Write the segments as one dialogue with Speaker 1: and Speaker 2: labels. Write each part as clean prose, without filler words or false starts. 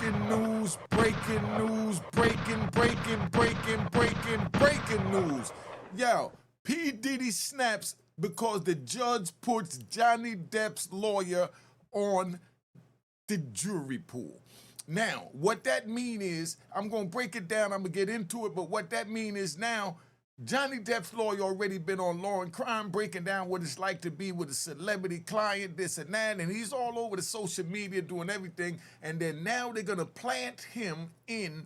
Speaker 1: Breaking news, breaking news, breaking news. Yo, P. Diddy snaps because the judge puts Johnny Depp's lawyer on the jury pool. Now, what that mean is, I'm going to break it down, I'm going to get into it, but what that mean is now, Johnny Depp's lawyer already been on Law and Crime, breaking down what it's like to be with a celebrity client, this and that, and he's all over the social media doing everything, and then now they're going to plant him in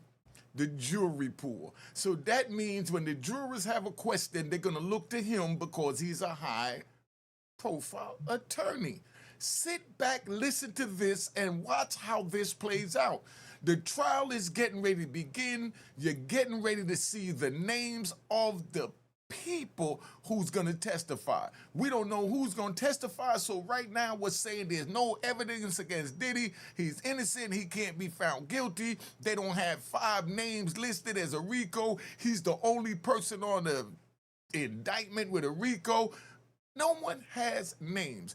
Speaker 1: the jury pool. So that means when the jurors have a question, they're going to look to him because he's a high-profile attorney. Sit back, listen to this, and watch how this plays out. The trial is getting ready to begin. You're getting ready to see the names of the people who's going to testify. We don't know who's going to testify, so right now we're saying there's no evidence against Diddy. He's innocent. He can't be found guilty. They don't have 5 names listed as a RICO. He's the only person on the indictment with a RICO. No one has names.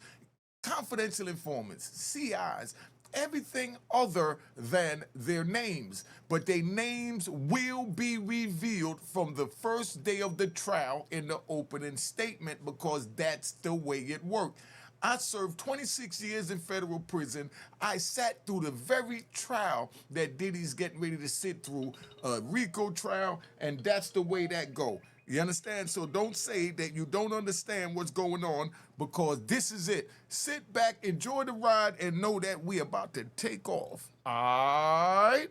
Speaker 1: Confidential informants, CIs, everything other than their names. But their names will be revealed from the first day of the trial in the opening statement because that's the way it worked. I served 26 years in federal prison. I sat through the very trial that Diddy's getting ready to sit through, a RICO trial, and that's the way that go. You understand? So don't say that you don't understand what's going on because this is it. Sit back, enjoy the ride, and know that we're about to take off. All right?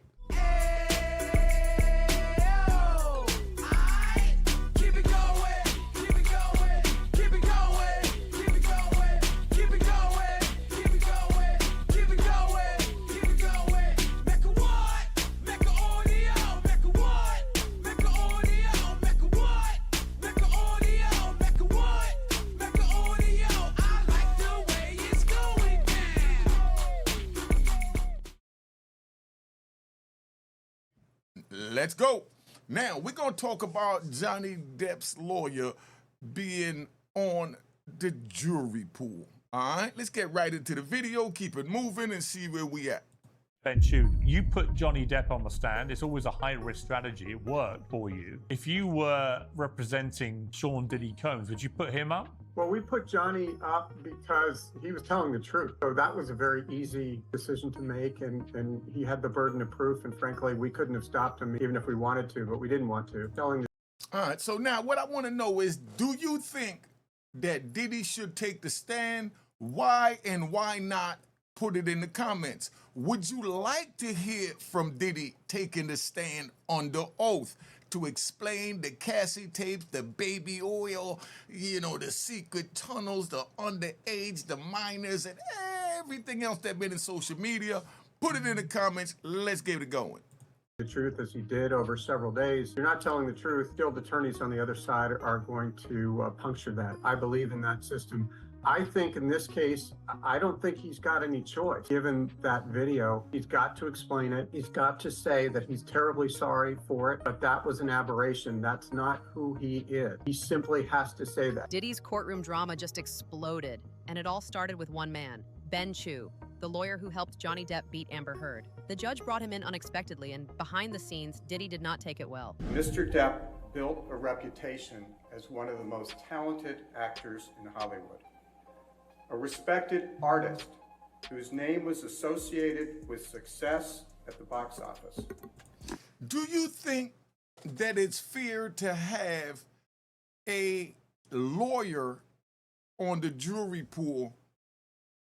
Speaker 1: Let's go. Now, we're going to talk about Johnny Depp's lawyer being on the jury pool. All right, let's get right into the video, keep it moving, and see where we at.
Speaker 2: Ben Chu, you put Johnny Depp on the stand. It's always a high-risk strategy. It worked for you. If you were representing Sean Diddy Combs, would you put him up?
Speaker 3: Well, we put Johnny up because he was telling the truth. So that was a very easy decision to make, and he had the burden of proof, and frankly, we couldn't have stopped him even if we wanted to, but we didn't want to.
Speaker 1: All right, so now what I want to know is, do you think that Diddy should take the stand? Why and why not? Put it in the comments. Would you like to hear from Diddy taking the stand under oath to explain the Cassie tapes, the baby oil, you know, the secret tunnels, the underage, the minors, and everything else that's been in social media? Put it in the comments. Let's get it going.
Speaker 3: The truth as he did over several days. You're not telling the truth. Skilled attorneys on the other side are going to puncture that. I believe in that system. I think in this case, I don't think he's got any choice. Given that video, he's got to explain it. He's got to say that he's terribly sorry for it, but that was an aberration. That's not who he is. He simply has to say that.
Speaker 4: Diddy's courtroom drama just exploded, and it all started with one man, Ben Chu, the lawyer who helped Johnny Depp beat Amber Heard. The judge brought him in unexpectedly, and behind the scenes, Diddy did not take it well.
Speaker 3: Mr. Depp built a reputation as one of the most talented actors in Hollywood. A respected artist whose name was associated with success at the box office.
Speaker 1: Do you think that it's fair to have a lawyer on the jury pool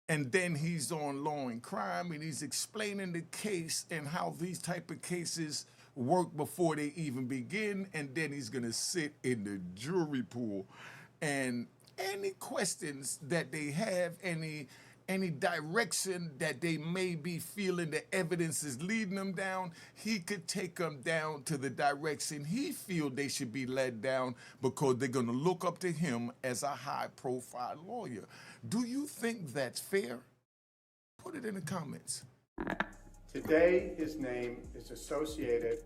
Speaker 1: and then he's on Law and Crime and he's explaining the case and how these type of cases work before they even begin, and then he's gonna sit in the jury pool, and any questions that they have, any direction that they may be feeling the evidence is leading them down, he could take them down to the direction he feels they should be led down because they're going to look up to him as a high-profile lawyer. Do you think that's fair? Put it in the comments.
Speaker 3: Today, his name is associated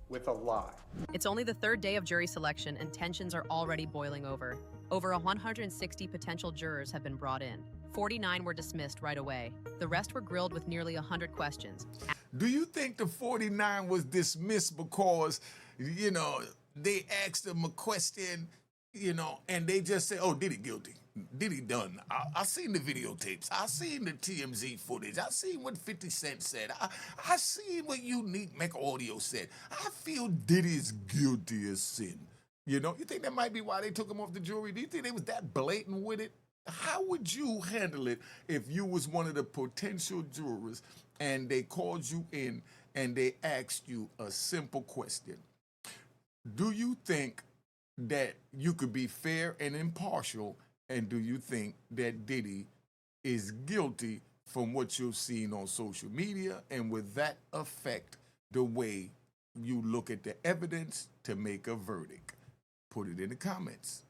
Speaker 3: with a lie.
Speaker 4: It's only the third day of jury selection, and tensions are already boiling over. Over 160 potential jurors have been brought in. 49 were dismissed right away. The rest were grilled with nearly 100 questions.
Speaker 1: Do you think the 49 was dismissed because, they asked them a question, and they just say, oh, Diddy guilty. Diddy done. I seen the videotapes. I seen the TMZ footage. I seen what 50 Cent said. I seen what Unique Mecca audio said. I feel Diddy's guilty as sin. You think that might be why they took him off the jury? Do you think they was that blatant with it? How would you handle it if you was one of the potential jurors and they called you in and they asked you a simple question? Do you think that you could be fair and impartial, and do you think that Diddy is guilty from what you've seen on social media, and would that affect the way you look at the evidence to make a verdict? Put it in the comments.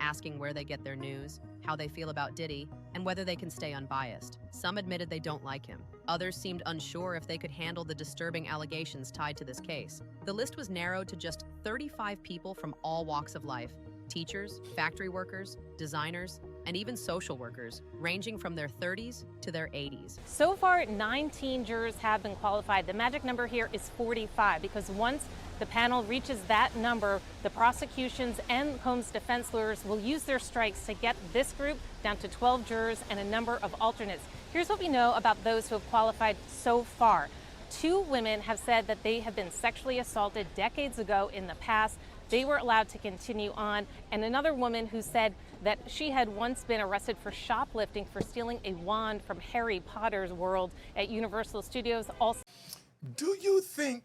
Speaker 4: Asking where they get their news, how they feel about Diddy, and whether they can stay unbiased. Some admitted they don't like him. Others seemed unsure if they could handle the disturbing allegations tied to this case. The list was narrowed to just 35 people from all walks of life: teachers, factory workers, designers, and even social workers, ranging from their 30s to their 80s.
Speaker 5: So far, 19 jurors have been qualified. The magic number here is 45, because once the panel reaches that number, the prosecutions and Combs' defense lawyers will use their strikes to get this group down to 12 jurors and a number of alternates. Here's what we know about those who have qualified so far. 2 women have said that they have been sexually assaulted decades ago in the past. They were allowed to continue on. And another woman who said that she had once been arrested for shoplifting for stealing a wand from Harry Potter's world at Universal Studios. Also,
Speaker 1: Do you think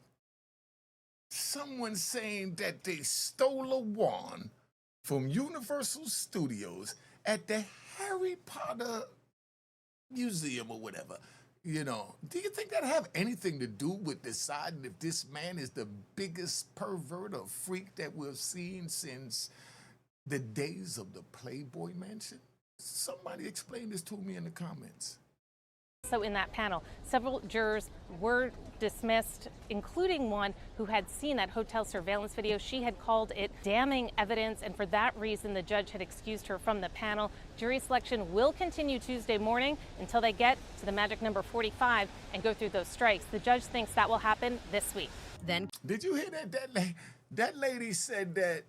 Speaker 1: someone saying that they stole a wand from Universal Studios at the Harry Potter museum or whatever, do you think that have anything to do with deciding if this man is the biggest pervert or freak that we've seen since the days of the Playboy Mansion? Somebody explain this to me in the comments.
Speaker 5: So in that panel, several jurors were dismissed, including one who had seen that hotel surveillance video. She had called it damning evidence, and for that reason, the judge had excused her from the panel. Jury selection will continue Tuesday morning until they get to the magic number 45 and go through those strikes. The judge thinks that will happen this week.
Speaker 4: Then,
Speaker 1: Did you hear that? That lady said that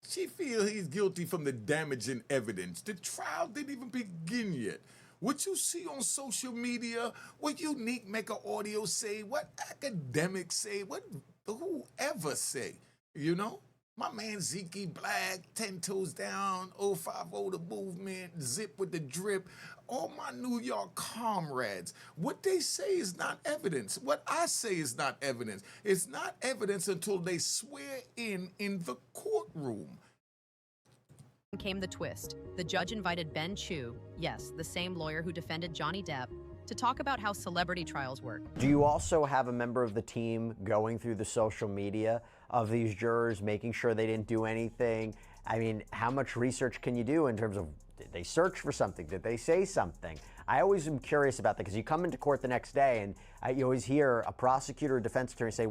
Speaker 1: she feels he's guilty from the damaging evidence. The trial didn't even begin yet. What you see on social media, what Unique Mecca audio say, what academics say, what whoever say, My man Zeke Black, 10 Toes Down, 050 The Movement, Zip with the Drip, all my New York comrades. What they say is not evidence. What I say is not evidence. It's not evidence until they swear in the courtroom.
Speaker 4: came the twist. The judge invited Ben Chew, yes, the same lawyer who defended Johnny Depp, to talk about how celebrity trials work.
Speaker 6: Do you also have a member of the team going through the social media of these jurors, making sure they didn't do anything? I mean, how much research can you do in terms of, did they search for something? Did they say something? I always am curious about that, because you come into court the next day and you always hear a prosecutor or defense attorney say,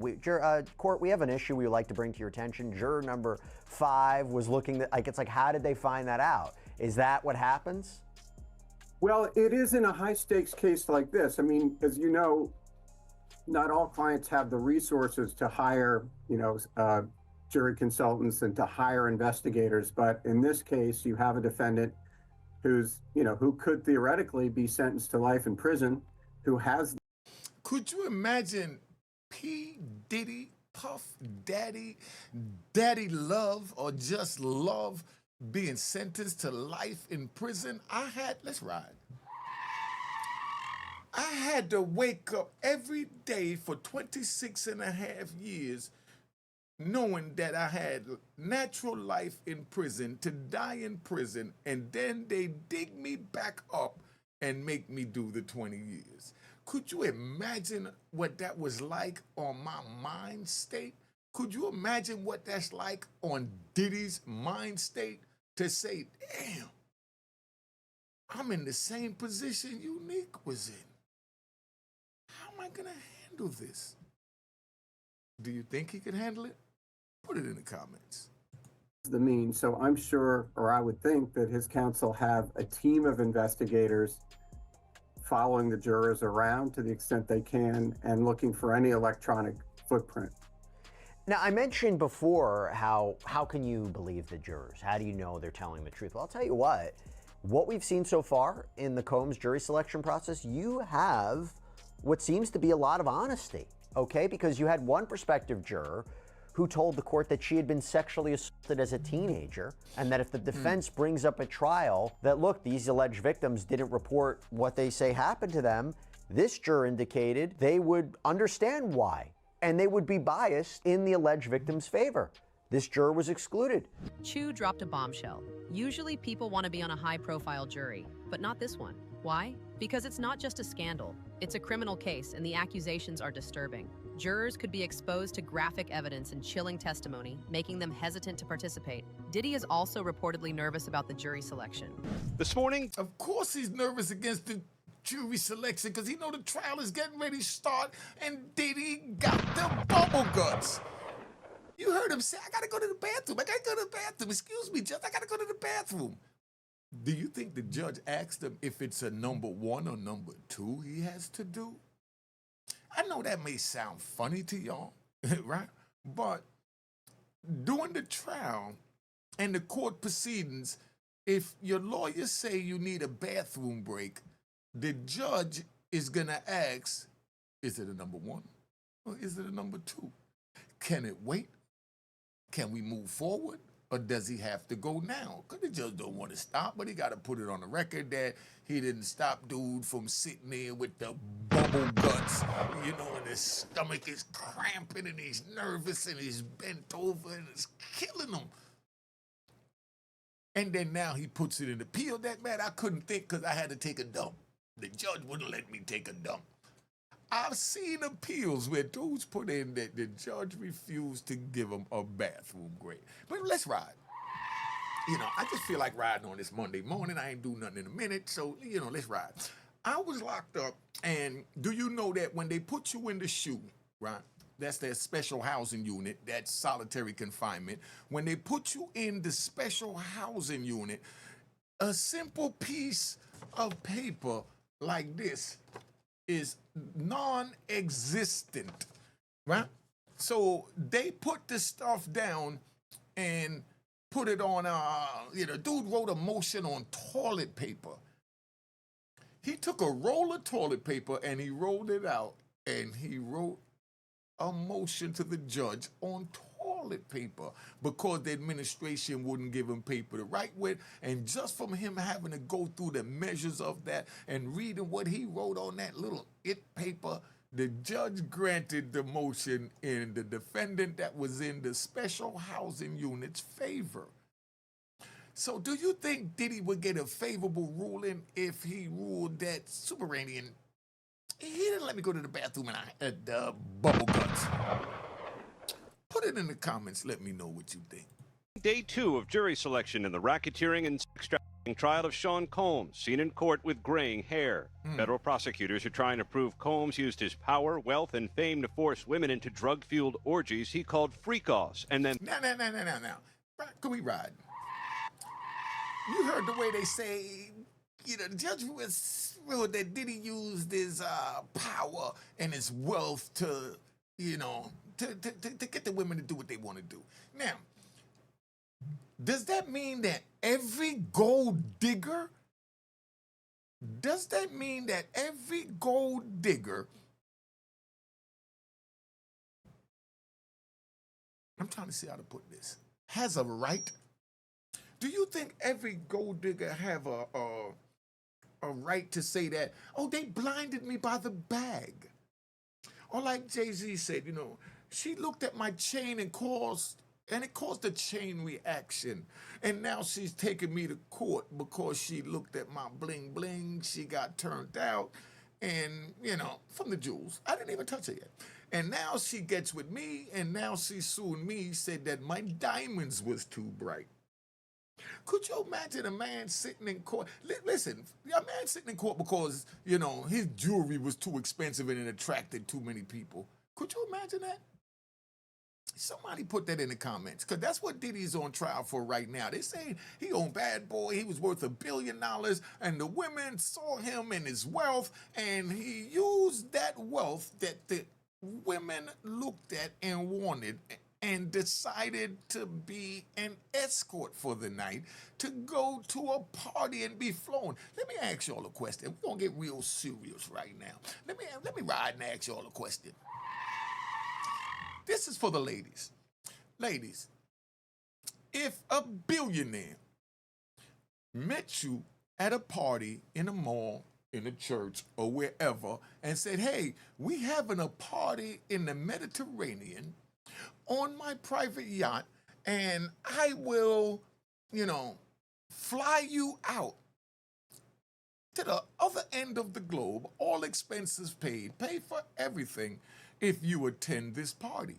Speaker 6: court, we have an issue we would like to bring to your attention. Juror number 5 was looking, it's like, how did they find that out? Is that what happens?
Speaker 3: Well, it is in a high stakes case like this. I mean, as you know, not all clients have the resources to hire, jury consultants and to hire investigators. But in this case, you have a defendant who's, who could theoretically be sentenced to life in prison, who has.
Speaker 1: Could you imagine P. Diddy, Puff Daddy, Daddy Love, or just Love being sentenced to life in prison? Let's ride. I had to wake up every day for 26 and a half years knowing that I had natural life in prison, to die in prison, and then they dig me back up and make me do the 20 years. Could you imagine what that was like on my mind state? Could you imagine what that's like on Diddy's mind state, to say, damn, I'm in the same position Unique was in? How am I going to handle this? Do you think he could handle it? Put it in the comments.
Speaker 3: the mean. So I'm sure, or I would think, that his counsel have a team of investigators following the jurors around to the extent they can and looking for any electronic footprint.
Speaker 6: Now, I mentioned before how can you believe the jurors? How do you know they're telling the truth? Well, I'll tell you what we've seen so far in the Combs jury selection process, you have what seems to be a lot of honesty, okay? Because you had one prospective juror who told the court that she had been sexually assaulted as a teenager, and that if the defense brings up at trial that, look, these alleged victims didn't report what they say happened to them, this juror indicated they would understand why, and they would be biased in the alleged victim's favor. This juror was excluded.
Speaker 4: Chu dropped a bombshell. Usually people want to be on a high-profile jury, but not this one. Why? Because it's not just a scandal. It's a criminal case, and the accusations are disturbing. Jurors could be exposed to graphic evidence and chilling testimony, making them hesitant to participate. Diddy is also reportedly nervous about the jury selection.
Speaker 7: This morning,
Speaker 1: Of course he's nervous against the jury selection because he know the trial is getting ready to start and Diddy got the bubble guts. You heard him say, I gotta go to the bathroom. I gotta go to the bathroom. Excuse me, Judge, I gotta go to the bathroom. Do you think the judge asked him if it's a number 1 or number 2 he has to do? I know that may sound funny to y'all, right? But during the trial and the court proceedings, if your lawyers say you need a bathroom break, the judge is gonna ask, is it a number 1 or is it a number 2? Can it wait? Can we move forward? Or does he have to go now? Because the judge don't want to stop, but he got to put it on the record that he didn't stop dude from sitting there with the bubble guts, you know, and his stomach is cramping and he's nervous and he's bent over and it's killing him. And then now he puts it in appeal. That man, I couldn't think because I had to take a dump. The judge wouldn't let me take a dump. I've seen appeals where dudes put in that the judge refused to give them a bathroom break. But let's ride. You know, I just feel like riding on this Monday morning. I ain't do nothing in a minute, so, you know, let's ride. I was locked up, and do you know that when they put you in the SHU, right? That's their special housing unit, that's solitary confinement. When they put you in the special housing unit, a simple piece of paper like this is non-existent, right? So they put this stuff down and put it on, dude wrote a motion on toilet paper. He took a roll of toilet paper and he rolled it out and he wrote a motion to the judge on toilet paper because the administration wouldn't give him paper to write with. And just from him having to go through the measures of that and reading what he wrote on that little paper, the judge granted the motion in the defendant that was in the special housing unit's favor. So do you think Diddy would get a favorable ruling if he ruled that Superanian, he didn't let me go to the bathroom and I had bubble guts? Put it in the comments. Let me know what you think.
Speaker 7: day 2 of jury selection in the racketeering and sex trafficking trial of Sean Combs, seen in court with graying hair. Federal prosecutors are trying to prove Combs used his power, wealth, and fame to force women into drug-fueled orgies he called freak-offs, and then...
Speaker 1: Now. Can we ride? You heard the way they say, you know, the judge was ruled that Diddy used his power and his wealth to, you know, to get the women to do what they want to do. Now, does that mean that every gold digger, I'm trying to see how to put this, has a right? Do you think every gold digger have a right to say that, oh, they blinded me by the bag? Or like Jay-Z said, you know, she looked at my chain and it caused a chain reaction. And now she's taking me to court because she looked at my bling bling. She got turned out and, you know, from the jewels. I didn't even touch her yet. And now she gets with me and now she's suing me, said that my diamonds was too bright. Could you imagine a man sitting in court? Listen, a man sitting in court because, you know, his jewelry was too expensive and it attracted too many people. Could you imagine that? Somebody put that in the comments, because that's what Diddy's on trial for right now. They saying he owned Bad Boy, he was worth $1 billion, and the women saw him and his wealth, and he used that wealth that the women looked at and wanted and decided to be an escort for the night to go to a party and be flown. Let me ask y'all a question. We're gonna get real serious right now. Let me ride and ask y'all a question. This is for the ladies. Ladies, if a billionaire met you at a party, in a mall, in a church, or wherever, and said, hey, we having a party in the Mediterranean on my private yacht, and I will, fly you out to the other end of the globe, all expenses paid, pay for everything if you attend this party.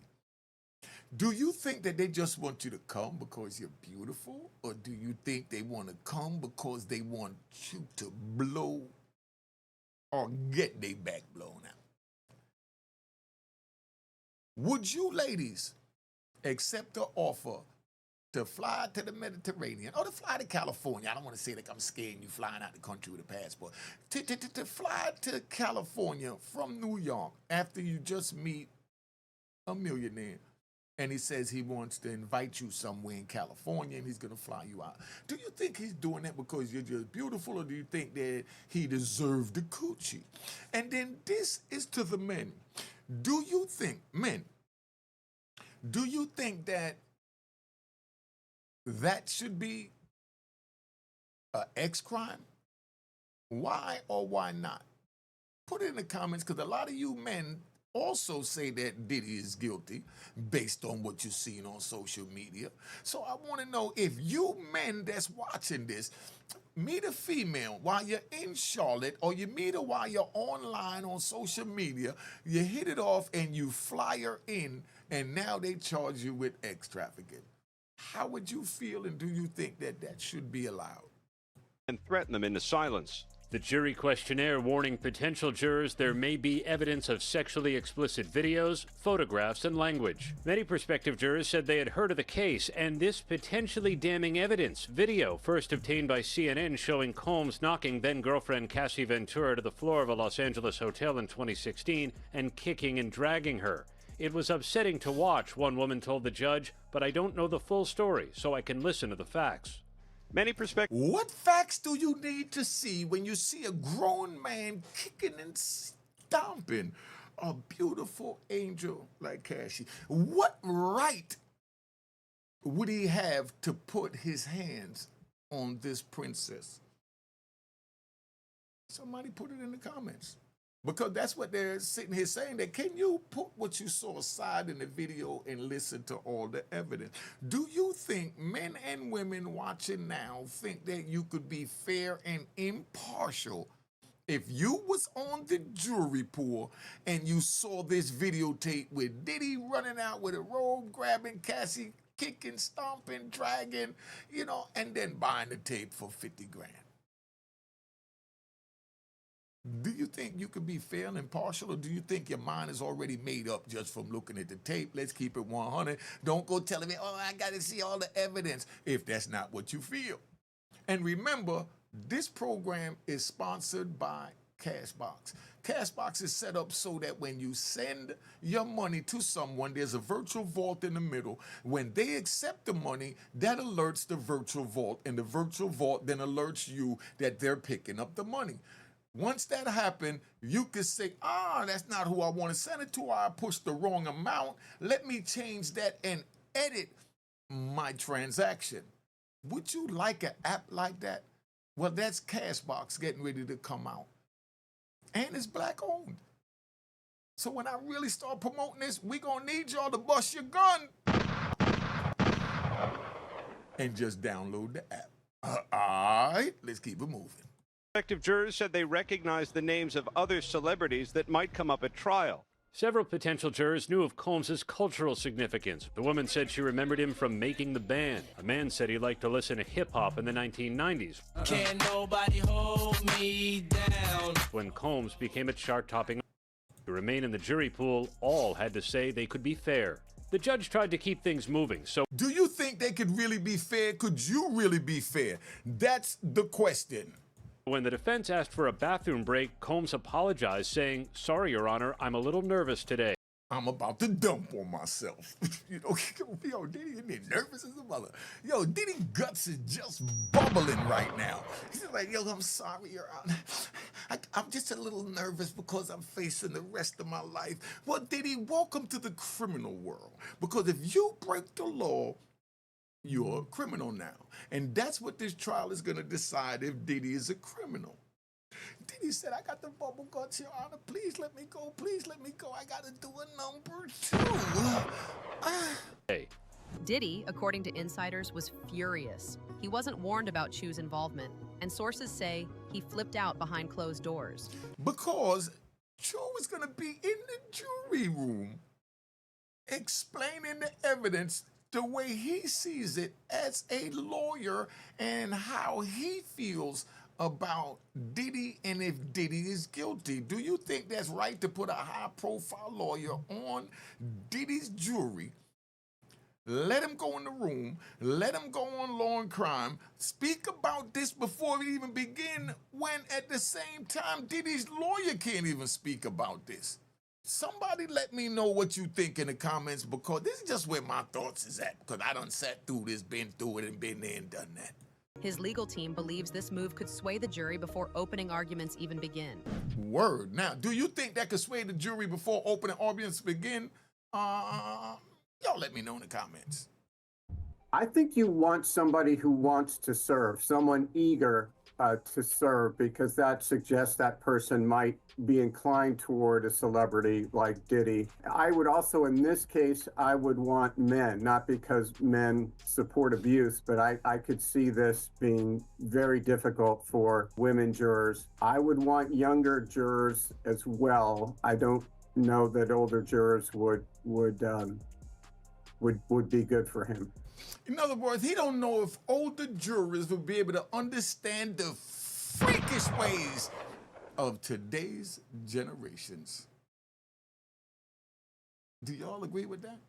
Speaker 1: Do you think that they just want you to come because you're beautiful? Or do you think they want to come because they want you to blow or get their back blown out? Would you ladies accept the offer to fly to the Mediterranean or to fly to California? I don't want to say like I'm scaring you flying out the country with a passport. To fly to California from New York after you just meet a millionaire and he says he wants to invite you somewhere in California and he's going to fly you out. Do you think he's doing that because you're just beautiful, or do you think that he deserved the coochie? And then this is to the men. Do you think, men, do you think that that should be an X crime? Why or why not? Put it in the comments, because a lot of you men also say that Diddy is guilty based on what you've seen on social media. So I want to know, if you men that's watching this meet a female while you're in Charlotte, or you meet her while you're online on social media, you hit it off and you fly her in, and now they charge you with X trafficking. How would you feel, and do you think that that should be allowed?
Speaker 7: And threaten them into silence.
Speaker 8: The jury questionnaire warning potential jurors there may be evidence of sexually explicit videos, photographs, and language. Many prospective jurors said they had heard of the case and this potentially damning evidence. Video first obtained by CNN showing Combs knocking then-girlfriend Cassie Ventura to the floor of a Los Angeles hotel in 2016 and kicking and dragging her. It was upsetting to watch, one woman told the judge, but I don't know the full story, so I can listen to the facts.
Speaker 7: Many prospective...
Speaker 1: What facts do you need to see when you see a grown man kicking and stomping a beautiful angel like Cassie? What right would he have to put his hands on this princess? Somebody put it in the comments. Because that's what they're sitting here saying, that can you put what you saw aside in the video and listen to all the evidence? Do you think men and women watching now think that you could be fair and impartial if you was on the jury pool and you saw this videotape with Diddy running out with a robe, grabbing Cassie, kicking, stomping, dragging, and then buying the tape for 50 grand? Do you think you could be fair and impartial, or do you think your mind is already made up just from looking at the tape? Let's keep it 100. Don't go telling me, oh, I got to see all the evidence, if that's not what you feel. And remember, this program is sponsored by Cashbox. Cashbox is set up so that when you send your money to someone, there's a virtual vault in the middle. When they accept the money, that alerts the virtual vault, and the virtual vault then alerts you that they're picking up the money. Once that happens, you can say, that's not who I want to send it to, or I pushed the wrong amount. Let me change that and edit my transaction. Would you like an app like that? Well, that's Cashbox getting ready to come out. And it's black owned. So when I really start promoting this, we're going to need y'all to bust your gun and just download the app. All right, let's keep it moving.
Speaker 7: Prospective jurors said they recognized the names of other celebrities that might come up at trial.
Speaker 8: Several potential jurors knew of Combs' cultural significance. The woman said she remembered him from Making the Band. A man said he liked to listen to hip-hop in the 1990s.
Speaker 9: Can't nobody hold me down.
Speaker 8: When Combs became a chart-topping. To remain in the jury pool, all had to say they could be fair. The judge tried to keep things moving, so
Speaker 1: Do you think they could really be fair? Could you really be fair? That's the question.
Speaker 8: when the defense asked for a bathroom break, Combs apologized, saying, "Sorry, Your Honor, I'm a little nervous today."
Speaker 1: I'm about to dump on myself. Yo, Diddy, you need nervous as a mother. Yo, Diddy guts is just bubbling right now. He's just like, yo, I'm sorry, Your Honor. I'm just a little nervous because I'm facing the rest of my life. Well, Diddy, welcome to the criminal world. Because if you break the law, you're a criminal now. And that's what this trial is going to decide if Diddy is a criminal. Diddy said, I got the bubble guts, Your Honor. Please let me go. Please let me go. I got to do a number 2.
Speaker 8: Hey.
Speaker 4: Diddy, according to insiders, was furious. He wasn't warned about Chu's involvement, and sources say he flipped out behind closed doors.
Speaker 1: Because Chu is going to be in the jury room explaining the evidence the way he sees it as a lawyer and how he feels about Diddy and if Diddy is guilty. Do you think that's right to put a high-profile lawyer on Diddy's jury, let him go in the room, let him go on Law and Crime, speak about this before we even begin, when at the same time Diddy's lawyer can't even speak about this? Somebody let me know what you think in the comments, because this is just where my thoughts is at, because I done sat through this, been through it, and been there and done that.
Speaker 4: His legal team believes this move could sway the jury before opening arguments even begin.
Speaker 1: Word. Now, do you think that could sway the jury before opening arguments begin? Y'all let me know in the comments.
Speaker 3: I think you want somebody who wants to serve, someone eager to serve, because that suggests that person might be inclined toward a celebrity like Diddy. I would also, in this case, I would want men, not because men support abuse, but I could see this being very difficult for women jurors. I would want younger jurors as well. I don't know that older jurors would be good for him.
Speaker 1: In other words, he don't know if older jurors will be able to understand the freakish ways of today's generations. Do y'all agree with that?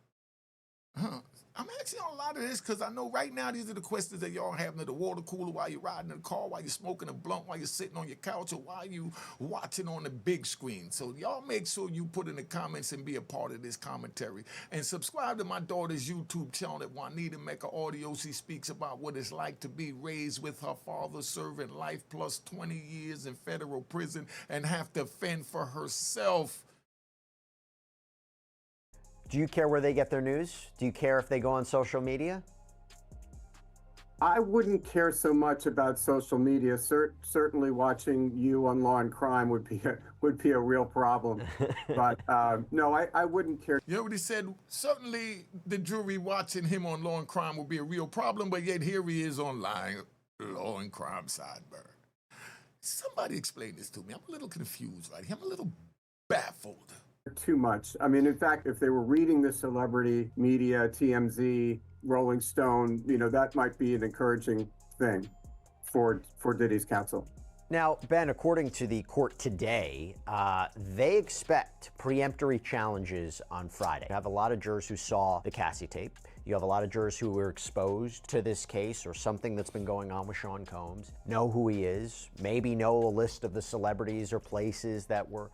Speaker 1: I'm asking a lot of this because I know right now these are the questions that y'all having at the water cooler while you're riding in the car, while you're smoking a blunt, while you're sitting on your couch, or while you watching on the big screen. So y'all make sure you put in the comments and be a part of this commentary. And subscribe to my daughter's YouTube channel at Unique Mecca Audio. She speaks about what it's like to be raised with her father serving life plus 20 years in federal prison and have to fend for herself.
Speaker 6: Do you care where they get their news? Do you care if they go on social media?
Speaker 3: I wouldn't care so much about social media. Certainly watching you on Law and Crime would be a real problem. But no, I wouldn't care.
Speaker 1: You know what he said? Certainly the jury watching him on Law and Crime would be a real problem, but yet here he is on Law and Crime sideburn. Somebody explain this to me. I'm a little confused right here. I'm a little baffled.
Speaker 3: Too much. I mean, in fact, if they were reading the celebrity media, TMZ, Rolling Stone, that might be an encouraging thing for Diddy's counsel.
Speaker 6: Now, Ben, according to the court today, they expect preemptory challenges on Friday. You have a lot of jurors who saw the Cassie tape. You have a lot of jurors who were exposed to this case or something that's been going on with Sean Combs, know who he is, maybe know a list of the celebrities or places that were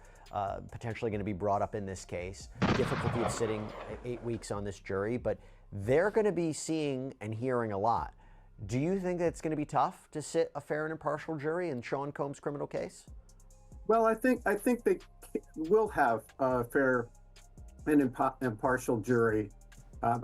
Speaker 6: potentially going to be brought up in this case. Difficulty of sitting 8 weeks on this jury, but they're going to be seeing and hearing a lot. Do you think that it's going to be tough to sit a fair and impartial jury in Sean Combs' criminal case?
Speaker 3: Well, I think they will have a fair and impartial jury.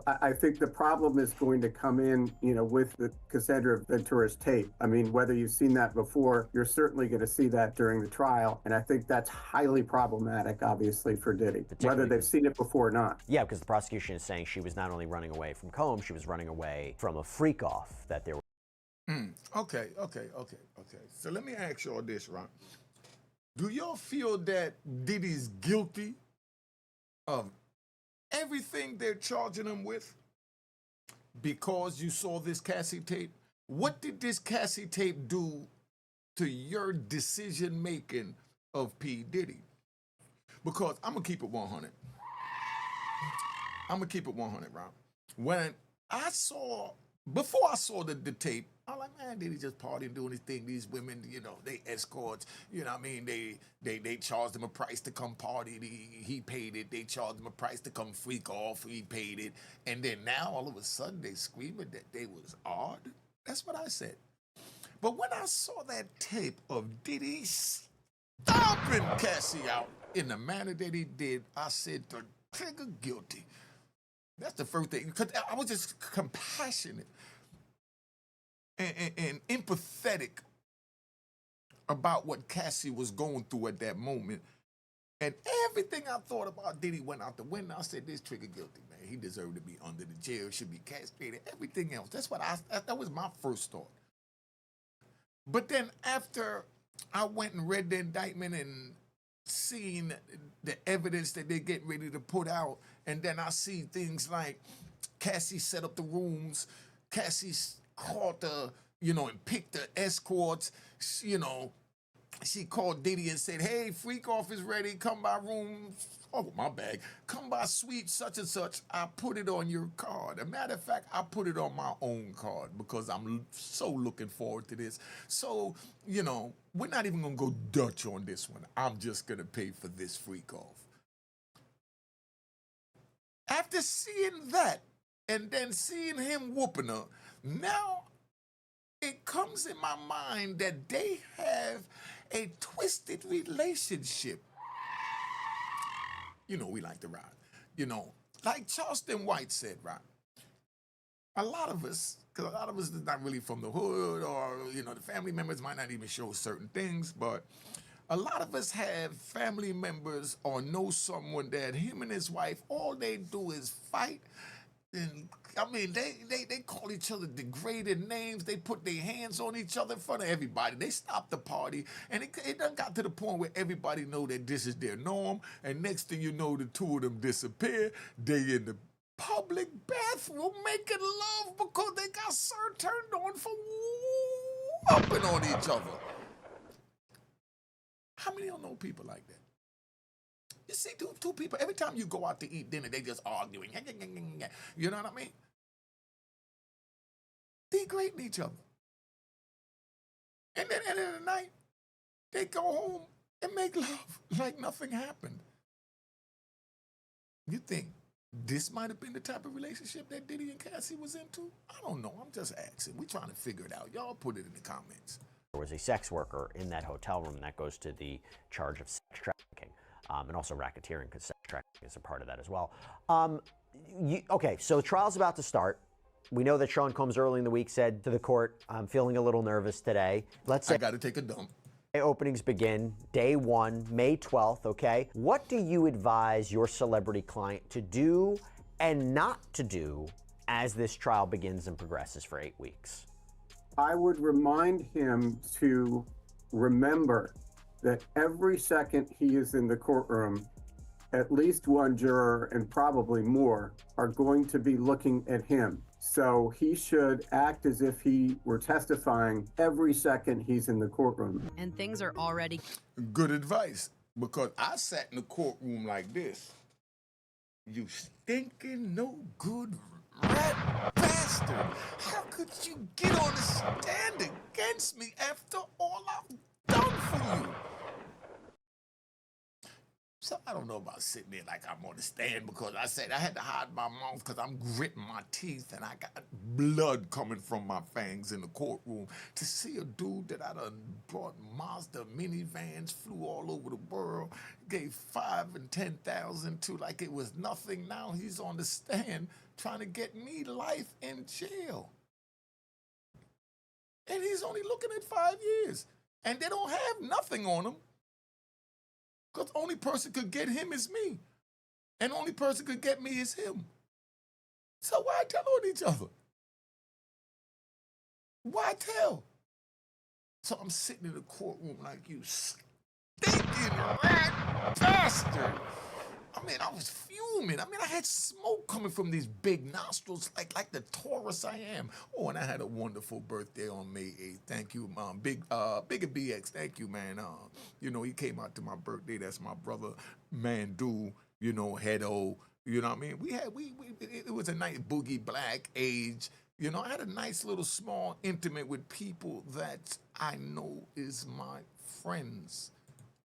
Speaker 3: I think the problem is going to come in, with the Cassandra Ventura's tape. I mean, whether you've seen that before, you're certainly going to see that during the trial. And I think that's highly problematic, obviously, for Diddy, whether they've seen it before or not.
Speaker 6: Yeah, because the prosecution is saying she was not only running away from Combs, she was running away from a freak-off that there was.
Speaker 1: Okay. So let me ask y'all this, right? Do y'all feel that Diddy's guilty of everything they're charging him with because you saw this Cassie tape? What did this Cassie tape do to your decision making of P. Diddy? Because I'm gonna keep it 100. I'm gonna keep it 100, Rob. Before I saw the tape, I'm like, man, Diddy just partying, doing his thing. These women, they escorts. You know what I mean? They charged him a price to come party. He paid it. They charged him a price to come freak off. He paid it. And then now, all of a sudden, they screaming that they was odd. That's what I said. But when I saw that tape of Diddy stomping Cassie out in the manner that he did, I said, the trigger guilty. That's the first thing, because I was just compassionate and empathetic about what Cassie was going through at that moment. And everything I thought about Diddy went out the window. I said, this trigger guilty, man. He deserved to be under the jail, should be castrated, everything else. That was my first thought. But then after I went and read the indictment and seen the evidence that they're getting ready to put out, and then I see things like Cassie set up the rooms, Cassie called and picked the escorts, she called Diddy and said, hey, freak off is ready, come by room, come by suite such and such. I put it on your card. As a matter of fact, I put it on my own card because I'm so looking forward to this. So, we're not even gonna go Dutch on this one. I'm just gonna pay for this freak off. After seeing that, and then seeing him whooping her, now it comes in my mind that they have a twisted relationship. We like to ride. Like Charleston White said, right? A lot of us is not really from the hood, or, the family members might not even show certain things, but a lot of us have family members or know someone that him and his wife, all they do is fight. And they call each other degraded names. They put their hands on each other in front of everybody. They stop the party, and it done got to the point where everybody know that this is their norm. And next thing you know, the two of them disappear. They in the public bathroom making love because they got Sir turned on for whooping on each other. How many don't know people like that? You see two people, every time you go out to eat dinner, they just arguing. You know what I mean? Degrading each other. And then at the end of the night, they go home and make love like nothing happened. You think this might have been the type of relationship that Diddy and Cassie was into? I don't know. I'm just asking. We're trying to figure it out. Y'all put it in the comments.
Speaker 6: There was a sex worker in that hotel room, and that goes to the charge of sex trafficking. And also racketeering, because sex trafficking is a part of that as well. Okay, so the trial's about to start. We know that Sean Combs early in the week said to the court, I'm feeling a little nervous today. Let's say
Speaker 1: I got to take a dump.
Speaker 6: Openings begin day 1, May 12th, okay? What do you advise your celebrity client to do and not to do as this trial begins and progresses for 8 weeks?
Speaker 3: I would remind him to remember that every second he is in the courtroom, at least one juror and probably more are going to be looking at him. So he should act as if he were testifying every second he's in the courtroom.
Speaker 4: And things are already...
Speaker 1: Good advice, because I sat in the courtroom like this. You stinking no good rat bastard. How could you get on the stand against me after all I've done for you? So I don't know about sitting there like I'm on the stand, because I said I had to hide my mouth because I'm gritting my teeth and I got blood coming from my fangs in the courtroom. To see a dude that I done brought Mazda minivans, flew all over the world, gave 5 and 10,000 to like it was nothing. Now he's on the stand trying to get me life in jail. And he's only looking at 5 years. And they don't have nothing on him. Because the only person could get him is me. And the only person could get me is him. So why tell on each other? Why tell? So I'm sitting in the courtroom like, you stinking rat bastard. I mean, I was fuming. I mean, I had smoke coming from these big nostrils like the Taurus I am. Oh, and I had a wonderful birthday on May 8th. Thank you, Mom. Bigger BX, thank you, man. He came out to my birthday. That's my brother, Mandu, Hedo, You know what I mean? It was a nice boogie black age. You know, I had a nice little small intimate with people that I know is my friends.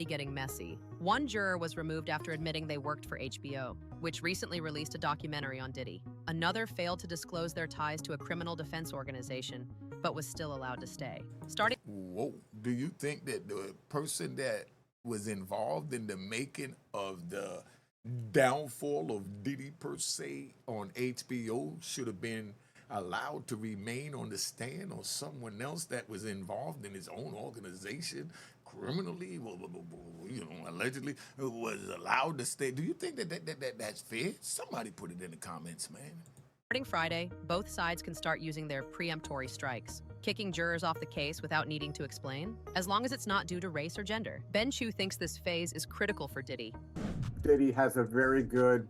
Speaker 4: Getting messy. One juror was removed after admitting they worked for HBO, which recently released a documentary on Diddy. Another failed to disclose their ties to a criminal defense organization, but was still allowed to stay.
Speaker 1: Whoa, do you think that the person that was involved in the making of the downfall of Diddy per se on HBO should have been allowed to remain on the stand, or someone else that was involved in his own organization criminally, allegedly was allowed to stay? Do you think that's fair? Somebody put it in the comments, man.
Speaker 4: Starting Friday, both sides can start using their preemptory strikes, kicking jurors off the case without needing to explain, as long as it's not due to race or gender. Ben Chu thinks this phase is critical for Diddy.
Speaker 3: Diddy has a very good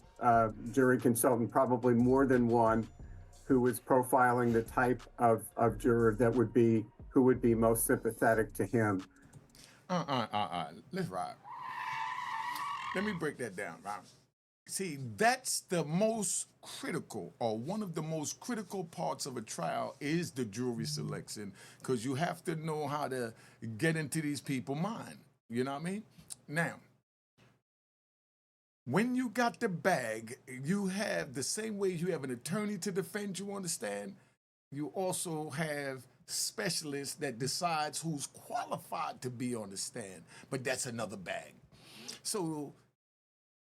Speaker 3: jury consultant, probably more than one, who is profiling the type of juror who would be most sympathetic to him.
Speaker 1: Let's ride. Let me break that down, right? See, that's the most critical, or one of the most critical parts of a trial is the jury selection, because you have to know how to get into these people's mind. You know what I mean? Now, when you got the bag, you have the same way you have an attorney to defend you on the stand, you also have specialists that decides who's qualified to be on the stand, but that's another bag. So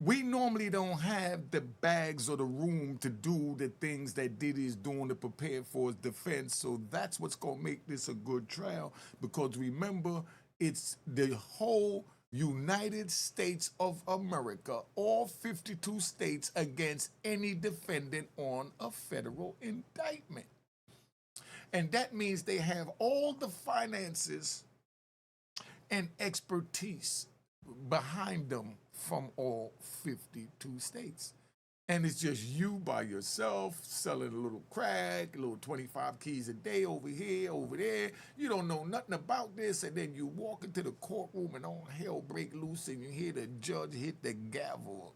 Speaker 1: we normally don't have the bags or the room to do the things that Diddy is doing to prepare for his defense. So that's what's going to make this a good trial, because remember, it's the whole United States of America, all 52 states, against any defendant on a federal indictment. And that means they have all the finances and expertise behind them from all 52 states. And it's just you by yourself selling a little crack, a little 25 keys a day over here, over there. You don't know nothing about this, and then you walk into the courtroom and all hell break loose and you hear the judge hit the gavel.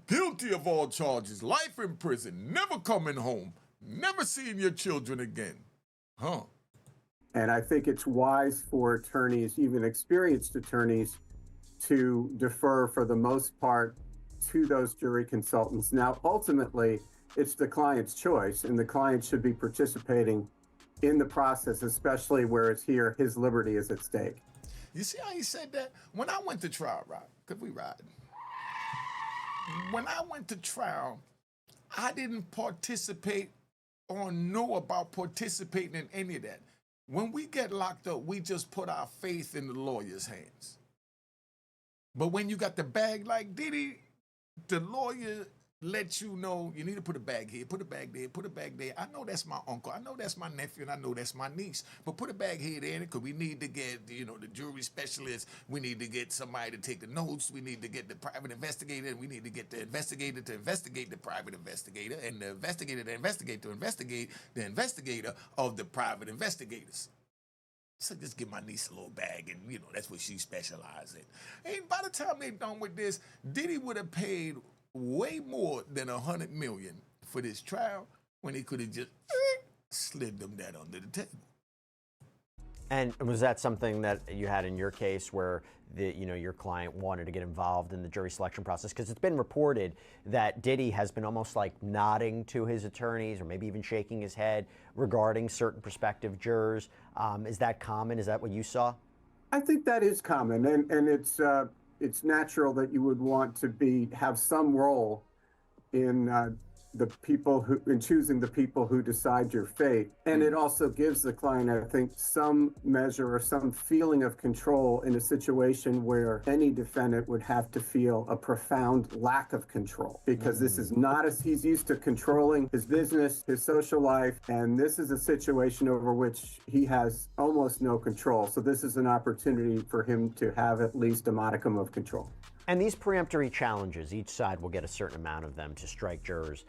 Speaker 1: Guilty of all charges, life in prison, never coming home, never seeing your children again. Huh?
Speaker 3: And I think it's wise for attorneys, even experienced attorneys, to defer for the most part to those jury consultants. Now, ultimately, it's the client's choice, and the client should be participating in the process, especially where it's here, his liberty is at stake.
Speaker 1: You see how he said that? When I went to trial, right? Could we ride? When I went to trial, I didn't participate or know about participating in any of that. When we get locked up, we just put our faith in the lawyer's hands. But when you got the bag like Diddy, the lawyer lets you know you need to put a bag here, put a bag there, put a bag there. I know that's my uncle, I know that's my nephew, and I know that's my niece. But put a bag here, there, because we need to get, the jury specialist. We need to get somebody to take the notes. We need to get the private investigator. And we need to get the investigator to investigate the private investigator, and the investigator to investigate the investigator of the private investigators. So just give my niece a little bag, and that's what she specializes in. And by the time they're done with this, Diddy would have paid way more than $100 million for this trial, when he could have just slid them that under the table.
Speaker 6: And was that something that you had in your case, where your client wanted to get involved in the jury selection process? Because it's been reported that Diddy has been almost like nodding to his attorneys, or maybe even shaking his head regarding certain prospective jurors. Is that common? Is that what you saw?
Speaker 3: I think that is common, and it's natural that you would want to have some role in in choosing the people who decide your fate. And it also gives the client, I think, some measure or some feeling of control in a situation where any defendant would have to feel a profound lack of control, because this is not as he's used to controlling his business, his social life, and this is a situation over which he has almost no control. So this is an opportunity for him to have at least a modicum of control.
Speaker 6: And these preemptory challenges, each side will get a certain amount of them to strike jurors.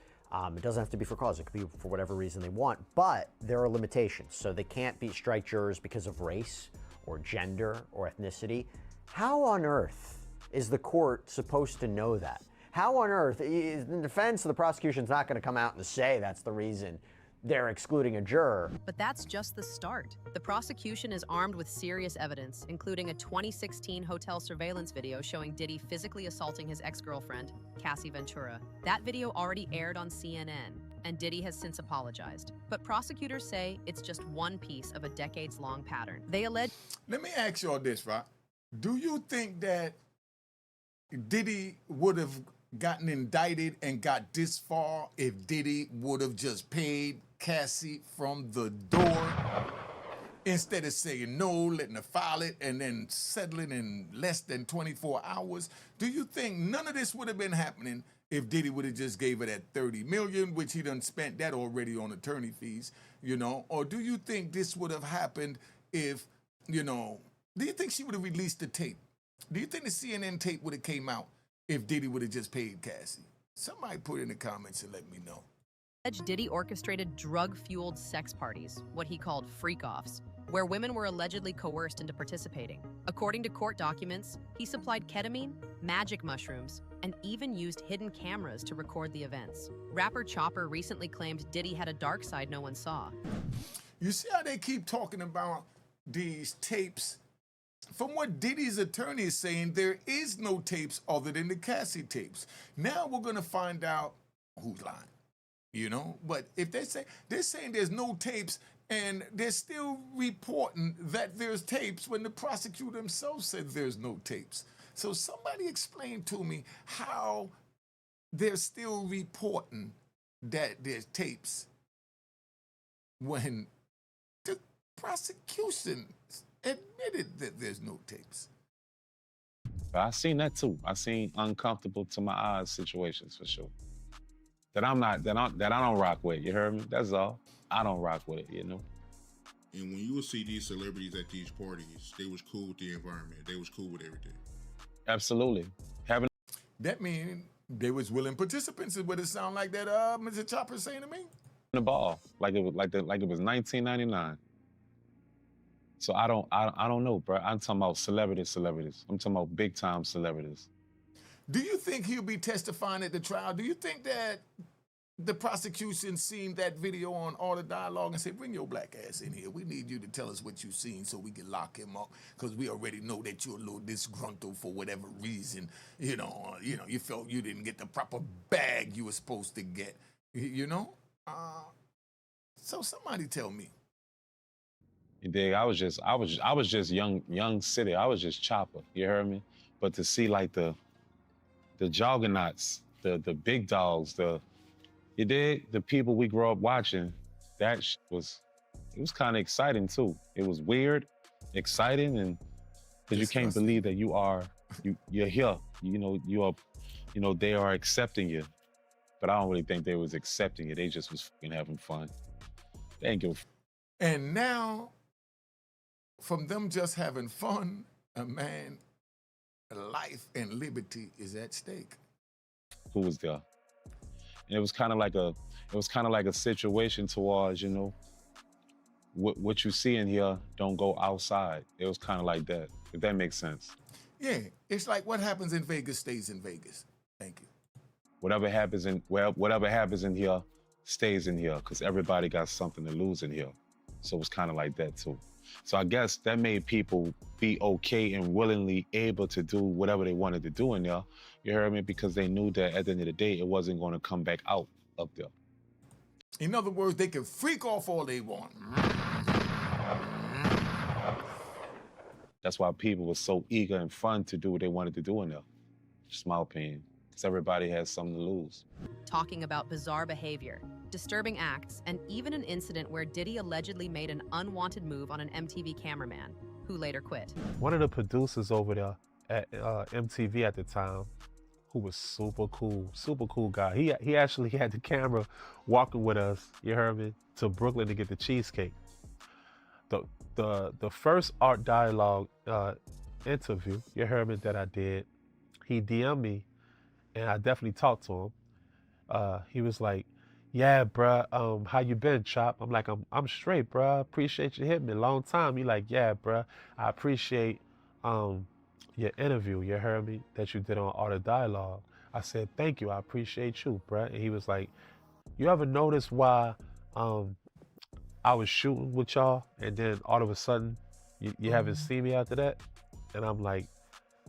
Speaker 6: It doesn't have to be for cause. It could be for whatever reason they want, but there are limitations. So they can't strike jurors because of race or gender or ethnicity. How on earth is the court supposed to know that? How on earth, the defense or the prosecution's not going to come out and say that's the reason they're excluding a juror.
Speaker 4: But that's just the start. The prosecution is armed with serious evidence, including a 2016 hotel surveillance video showing Diddy physically assaulting his ex-girlfriend, Cassie Ventura. That video already aired on CNN, and Diddy has since apologized. But prosecutors say it's just one piece of a decades-long pattern. They allege...
Speaker 1: Let me ask you all this, right? Do you think that Diddy would have gotten indicted and got this far if Diddy would have just paid Cassie from the door instead of saying no, letting her file it, and then settling in less than 24 hours? Do you think none of this would have been happening if Diddy would have just gave her that $30 million, which he done spent that already on attorney fees, you know? Or do you think this would have happened if, you know, do you think she would have released the tape? Do you think the CNN tape would have came out if Diddy would have just paid Cassie? Somebody put in the comments and let me know.
Speaker 4: Diddy orchestrated drug-fueled sex parties, what he called freak-offs, where women were allegedly coerced into participating. According to court documents, he supplied ketamine, magic mushrooms, and even used hidden cameras to record the events. Rapper Chopper recently claimed Diddy had a dark side no one saw.
Speaker 1: You see how they keep talking about these tapes? From what Diddy's attorney is saying, there is no tapes other than the Cassie tapes. Now we're going to find out who's lying, you know? But if they're saying there's no tapes, and they're still reporting that there's tapes when the prosecutor himself said there's no tapes. So somebody explain to me how they're still reporting that there's tapes when the prosecution admitted that there's no tapes.
Speaker 10: I seen that too. I seen uncomfortable to my eyes situations for sure. That I don't rock with. You heard me? That's all. I don't rock with it, you know.
Speaker 11: And when you would see these celebrities at these parties, they was cool with the environment. They was cool with everything.
Speaker 10: Absolutely.
Speaker 1: That means they was willing participants. Is what it sound like that Mr. Chopper saying to me?
Speaker 10: The ball, like it was 1999. So I don't know, bro. I'm talking about celebrities. I'm talking about big time celebrities.
Speaker 1: Do you think he'll be testifying at the trial? Do you think that the prosecution seen that video on All the Dialogue and said, bring your black ass in here. We need you to tell us what you've seen so we can lock him up, because we already know that you're a little disgruntled for whatever reason. You know, you felt you didn't get the proper bag you were supposed to get, you know? So somebody tell me.
Speaker 10: You dig? I was just young city. I was just Chopper. You heard me? But to see like the juggernauts, the big dogs, you dig? The people we grew up watching, it was kind of exciting too. It was weird, exciting, and because you can't believe that you're here. You know, they are accepting you. But I don't really think they was accepting you. They just was fucking having fun. They ain't give a fuck.
Speaker 1: And now, from them just having fun, a man, life and liberty is at stake.
Speaker 10: Who was there? And it was kind of like a situation towards, you know, what you see in here don't go outside. It was kind of like that, if that makes sense.
Speaker 1: Yeah, it's like what happens in Vegas stays in Vegas. Thank you.
Speaker 10: Whatever happens in here stays in here, because everybody got something to lose in here. So it's kind of like that too. So I guess that made people be okay and willingly able to do whatever they wanted to do in there. You heard me? Because they knew that at the end of the day, it wasn't going to come back out up there.
Speaker 1: In other words, they can freak off all they want.
Speaker 10: That's why people were so eager and fun to do what they wanted to do in there. Just my opinion. Because everybody has something to lose.
Speaker 4: Talking about bizarre behavior, disturbing acts, and even an incident where Diddy allegedly made an unwanted move on an MTV cameraman, who later quit.
Speaker 12: One of the producers over there at MTV at the time, who was super cool guy. He actually had the camera walking with us, you heard me, to Brooklyn to get the cheesecake. The first Art Dialogue interview, you heard me, that I did, he DM'd me, and I definitely talked to him. He was like, yeah, bruh, how you been, Chop? I'm like, I'm straight, bruh. Appreciate you hitting me. Long time. He like, yeah, bruh. I appreciate your interview, you heard me, that you did on Art of Dialogue. I said, thank you, I appreciate you, bruh. And he was like, you ever notice why I was shooting with y'all and then all of a sudden you haven't seen me after that? And I'm like,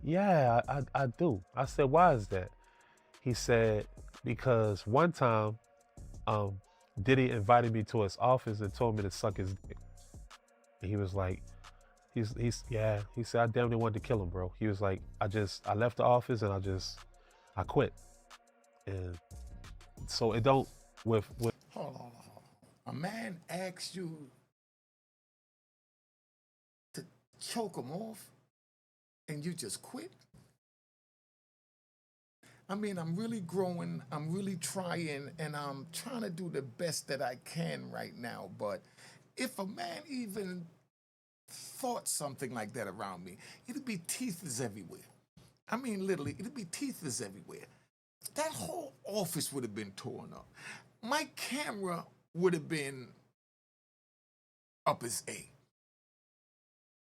Speaker 12: yeah, I do. I said, why is that? He said, because one time Diddy invited me to his office and told me to suck his dick. And he was like, he said, I damn near wanted to kill him, bro. He was like, I left the office and I quit. And so it don't, with.
Speaker 1: Hold on. A man asks you to choke him off and you just quit? I mean, I'm really growing, I'm really trying, and I'm trying to do the best that I can right now. But if a man even thought something like that around me, it'd be teethers everywhere. I mean, literally, it'd be teethers everywhere. That whole office would have been torn up. My camera would have been up as A.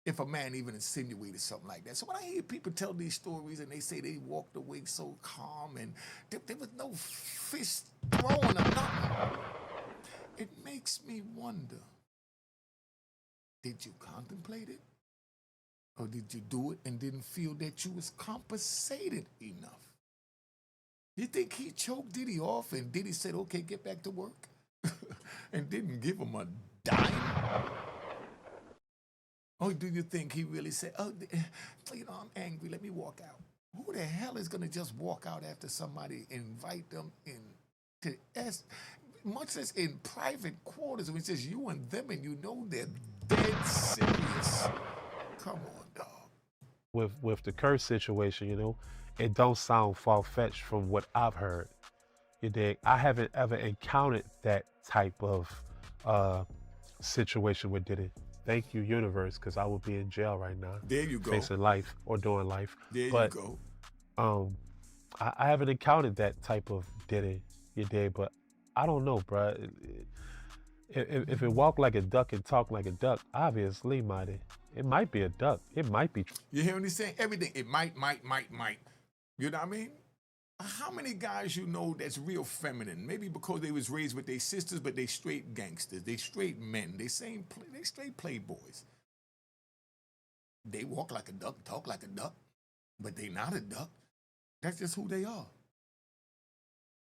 Speaker 1: If a man even insinuated something like that. So when I hear people tell these stories and they say they walked away so calm and there was no fist thrown or nothing, it makes me wonder, did you contemplate it? Or did you do it and didn't feel that you was compensated enough? You think he choked Diddy off and Diddy said, okay, get back to work? And didn't give him a dime? Or do you think he really said, oh, I'm angry, let me walk out? Who the hell is gonna just walk out after somebody invite them in to ask, much as in private quarters, when it's just you and them and you know they're dead serious? Come on, dog.
Speaker 12: With the curse situation, it don't sound far-fetched from what I've heard. You dig? I haven't ever encountered that type of situation with Diddy. Thank you, universe, because I would be in jail right now.
Speaker 1: There you go.
Speaker 12: Facing life or doing life.
Speaker 1: There
Speaker 12: but,
Speaker 1: you go.
Speaker 12: I haven't encountered that type of Diddy, you dig? But I don't know, bruh. If it walk like a duck and talk like a duck, obviously, it might be a duck. It might be.
Speaker 1: You hear what he's saying? Everything. It might. You know what I mean? How many guys you know that's real feminine? Maybe because they was raised with their sisters, but they straight gangsters. They straight men. They straight playboys. They walk like a duck, talk like a duck, but they not a duck. That's just who they are.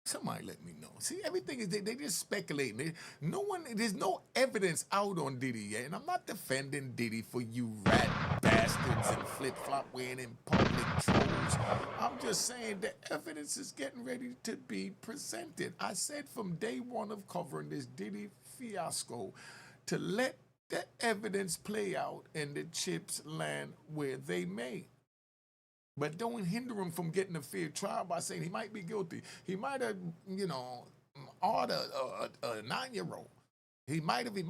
Speaker 1: Somebody let me know. See, everything is they just speculating. There's no evidence out on Diddy yet, and I'm not defending Diddy for you rat bastards and flip-flop wearing in public trolls. I'm just saying the evidence is getting ready to be presented. I said from day one of covering this Diddy fiasco to let the evidence play out and the chips land where they may. But don't hinder him from getting a fair trial by saying he might be guilty. He might have, ordered a 9-year-old. He might have, and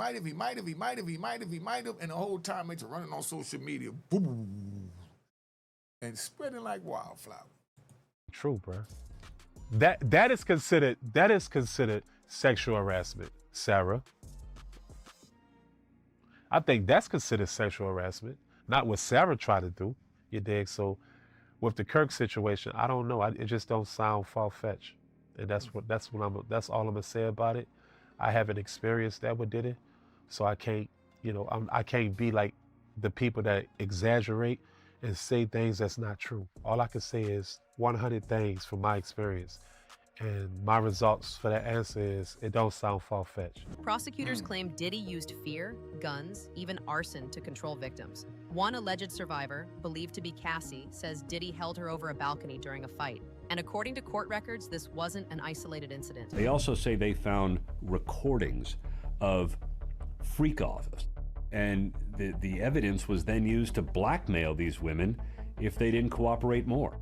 Speaker 1: the whole time it's running on social media, boom, and spreading like wildflower.
Speaker 12: True, bro. That is considered sexual harassment, Sarah. I think that's considered sexual harassment, not what Sarah tried to do. You dig? So with the Kirk situation, I don't know. It just don't sound far-fetched, and that's all I'm gonna say about it. I haven't experienced that with Diddy, so I can't, I can't be like the people that exaggerate and say things that's not true. All I can say is 100 things from my experience. And my results for that answer is, it don't sound far-fetched.
Speaker 4: Prosecutors claim Diddy used fear, guns, even arson to control victims. One alleged survivor, believed to be Cassie, says Diddy held her over a balcony during a fight. And according to court records, this wasn't an isolated incident.
Speaker 13: They also say they found recordings of freak-offs. And the evidence was then used to blackmail these women if they didn't cooperate more.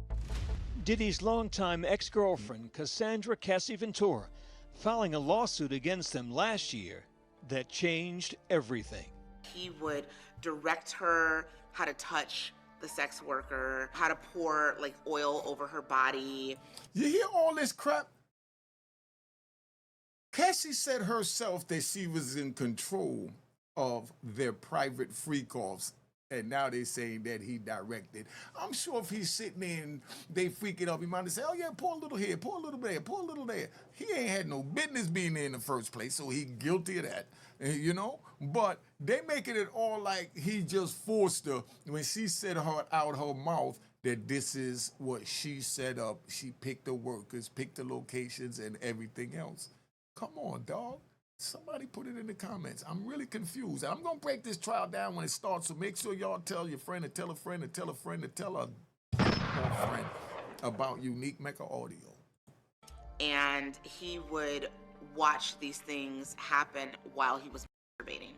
Speaker 14: Diddy's longtime ex-girlfriend, Cassandra Cassie Ventura, filing a lawsuit against him last year that changed everything.
Speaker 15: He would direct her how to touch the sex worker, how to pour oil over her body.
Speaker 1: You hear all this crap? Cassie said herself that she was in control of their private freak-offs And now they're saying that he directed. I'm sure if he's sitting there and they freaking up, he might say, oh yeah, pour a little here, pour a little there, pour a little there. He ain't had no business being there in the first place, so he guilty of that, you know? But they making it all like he just forced her when she said out her mouth that this is what she set up. She picked the workers, picked the locations, and everything else. Come on, dog. Somebody put it in the comments. I'm really confused. And I'm going to break this trial down when it starts, so make sure y'all tell your friend and tell a friend and tell a friend and tell a friend about Unique Mecca Audio.
Speaker 15: And he would watch these things happen while he was masturbating.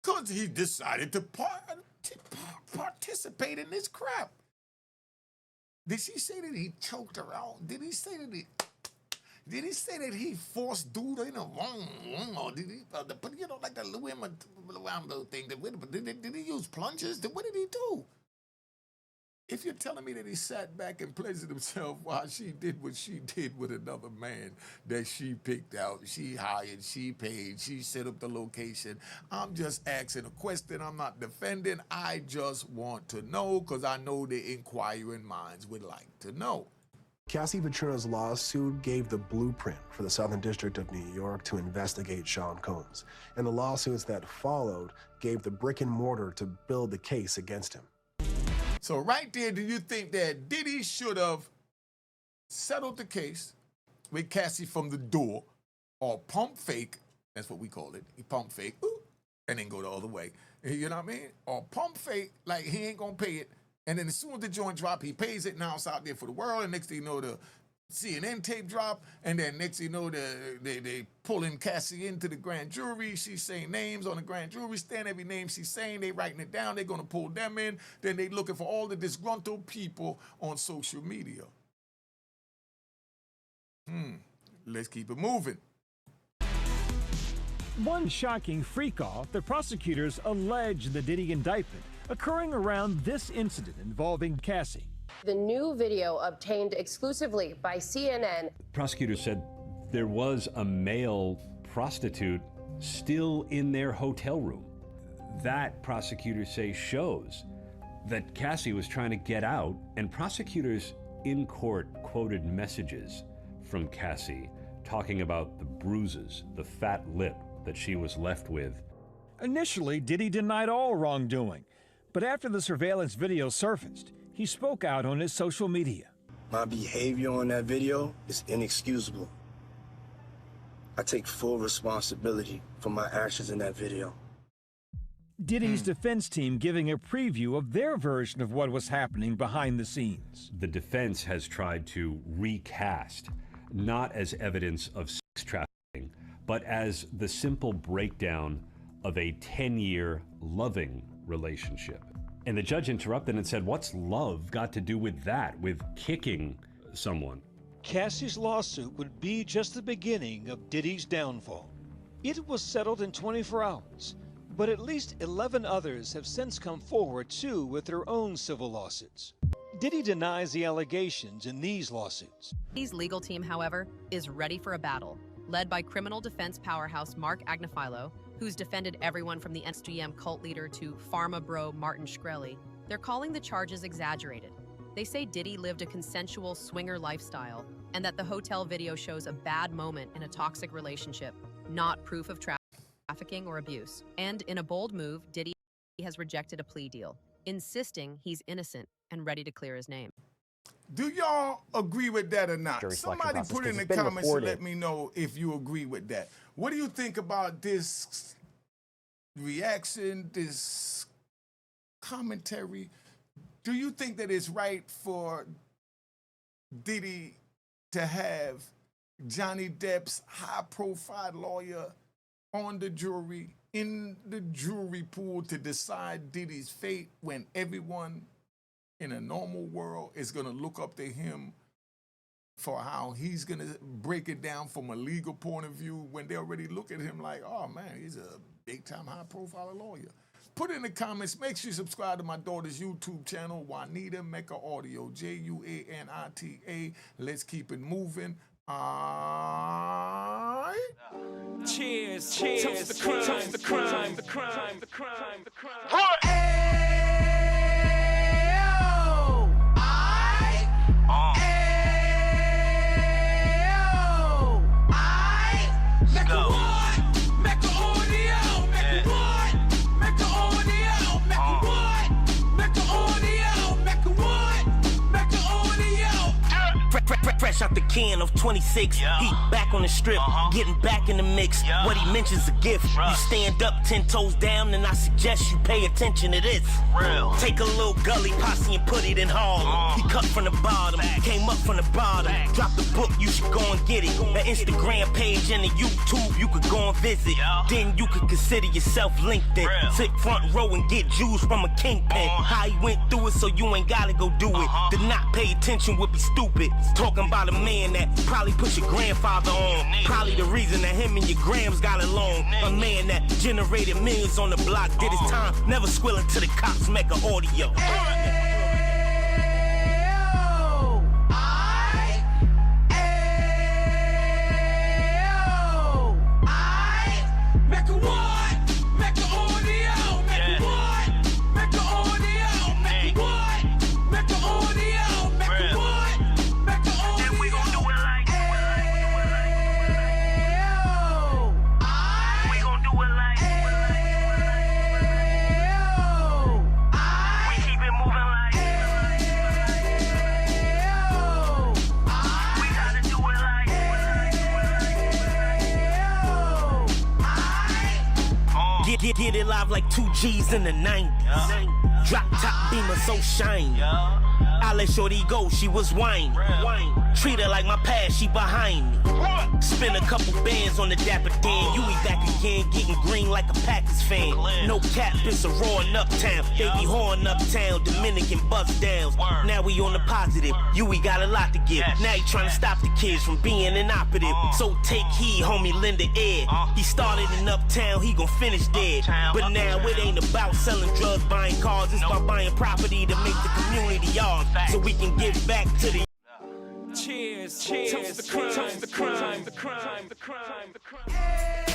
Speaker 1: Because he decided to participate in this crap. Did she say that he choked her out? Did he say that he forced dude in a wrong? Or did he, but you know, like the women around the thing, did he use plungers? What did he do? If you're telling me that he sat back and pleasured himself while she did what she did with another man that she picked out, she hired, she paid, she set up the location, I'm just asking a question. I'm not defending. I just want to know because I know the inquiring minds would like to know.
Speaker 16: Cassie Ventura's lawsuit gave the blueprint for the Southern District of New York to investigate Sean Combs, and the lawsuits that followed gave the brick and mortar to build the case against him.
Speaker 1: So right there, do you think that Diddy should have settled the case with Cassie from the door, or pump fake, that's what we call it, he pump fake, and then go the other way, you know what I mean? Or pump fake, like he ain't gonna pay it, and then as soon as the joint drop, he pays it, now it's out there for the world, and next thing you know, the CNN tape drop, and then next thing you know, they pulling Cassie into the grand jury. She's saying names on the grand jury stand. Every name she's saying, they writing it down. They're going to pull them in. Then they looking for all the disgruntled people on social media. Let's keep it moving.
Speaker 17: One shocking freak-off the prosecutors allege the Diddy indictment occurring around this incident involving Cassie.
Speaker 18: The new video obtained exclusively by CNN.
Speaker 13: Prosecutors said there was a male prostitute still in their hotel room. That, prosecutors say, shows that Cassie was trying to get out, and prosecutors in court quoted messages from Cassie talking about the bruises, the fat lip that she was left with.
Speaker 17: Initially, Diddy denied all wrongdoing, but after the surveillance video surfaced, he spoke out on his social media.
Speaker 19: My behavior on that video is inexcusable. I take full responsibility for my actions in that video.
Speaker 17: Diddy's defense team giving a preview of their version of what was happening behind the scenes.
Speaker 13: The defense has tried to recast, not as evidence of sex trafficking, but as the simple breakdown of a 10-year loving relationship. And the judge interrupted and said, what's love got to do with that, with kicking someone?
Speaker 14: Cassie's lawsuit would be just the beginning of Diddy's downfall. It was settled in 24 hours, but at least 11 others have since come forward too with their own civil lawsuits. Diddy denies the allegations in these lawsuits.
Speaker 4: Diddy's legal team, however, is ready for a battle, led by criminal defense powerhouse Mark Agnifilo, who's defended everyone from the SGM cult leader to pharma bro Martin Shkreli. They're calling the charges exaggerated. They say Diddy lived a consensual swinger lifestyle and that the hotel video shows a bad moment in a toxic relationship, not proof of trafficking or abuse. And in a bold move, Diddy has rejected a plea deal, insisting he's innocent and ready to clear his name.
Speaker 1: Do y'all agree with that or not?
Speaker 6: Jury selection
Speaker 1: Somebody
Speaker 6: process,
Speaker 1: put in
Speaker 6: 'cause
Speaker 1: the
Speaker 6: it's been
Speaker 1: comments and
Speaker 6: reported.
Speaker 1: let me know if you agree with that. What do you think about this reaction, this commentary? Do you think that it's right for Diddy to have Johnny Depp's high-profile lawyer on the jury, in the jury pool to decide Diddy's fate when everyone in a normal world is going to look up to him for how he's going to break it down from a legal point of view when they already look at him like, oh man, he's a big-time high-profile lawyer? Put in the comments. Make sure you subscribe to my daughter's YouTube channel, Unique Mecca Audio, Juanita. Let's keep it moving.
Speaker 9: Cheers, cheers, toast the crime, toast the crime, the crime, the crime, the crime.
Speaker 20: Fresh out the can of 26, he back on the strip, getting back in the mix. What he mentions a gift. You stand up 10 toes down, and I suggest you pay attention to this. Real. Take a little gully posse and put it in Harlem. He cut from the bottom, came up from the bottom. Drop the book, you should go and get it. The Instagram page and the YouTube, you could go and visit. Then you could consider yourself LinkedIn. Sit front row and get Jews from a kingpin. How he went through it, so you ain't gotta go do it. To not pay attention would be stupid. Talking about a man that probably put your grandfather on. Probably the reason that him and your grams got along. A man that generated millions on the block, did his time, never squilling to the cops, Mecca audio. Get it live like 2 G's in the 90s. Drop top beamer so shiny. I let shorty go, she was whining. Treat her like my past, she behind me. Spend a couple bands on the Dapper Dan. You be back again, getting green like a Packers fan. No cap, it's a roaring uptown. Baby horn uptown, Dominican bust downs. Now we on the positive, we got a lot to give. Now he trying to stop the kids from being inoperative. So take heed, homie, lend an ear. He started in uptown, he gon' finish dead. But now it ain't about selling drugs, buying cars. It's about buying property to make the community ours, so we can give back to the.
Speaker 9: Cheers, cheers, toast the crime, the crime, the crime, the crime, the crime.